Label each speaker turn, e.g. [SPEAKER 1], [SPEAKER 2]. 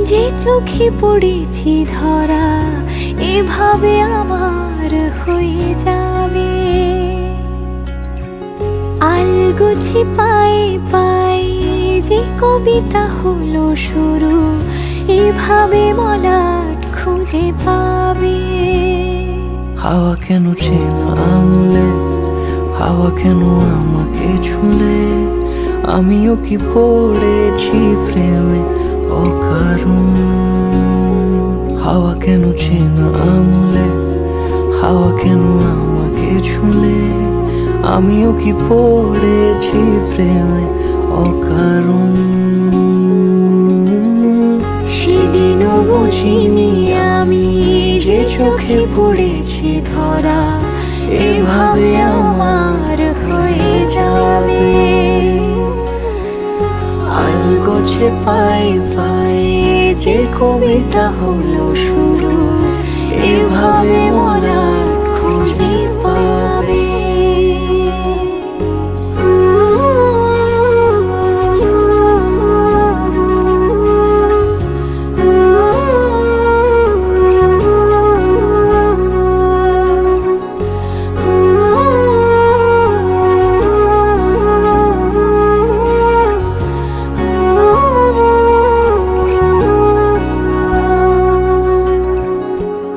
[SPEAKER 1] যে চোখে পড়েছি ধরা এভাবে আমার হয়ে যাবে। আলগোছে পায়ে পায়ে যে কবিতা হলো শুরু, এভাবে মলাট খুঁজে পাবে।
[SPEAKER 2] হাওয়া কেন চেনা আঙুলে, হাওয়া কেন আমাকে ছুলে, আমিও কি পড়েছি প্রেমে অকারণ। হাওয়া কেন চেনা আঙুলে, হাওয়া কেন আমাকে ছুলে, আমিও কি পড়েছি প্রেমে অকারণ।
[SPEAKER 1] সেদিনও বুঝিনি আমি যে চোখে পড়েছি ধরা এভাবে আমার হয়ে যাবে।
[SPEAKER 2] আলগোছে পায়ে পায়ে যে কবিতা হলো শুরু, এভাবে মলা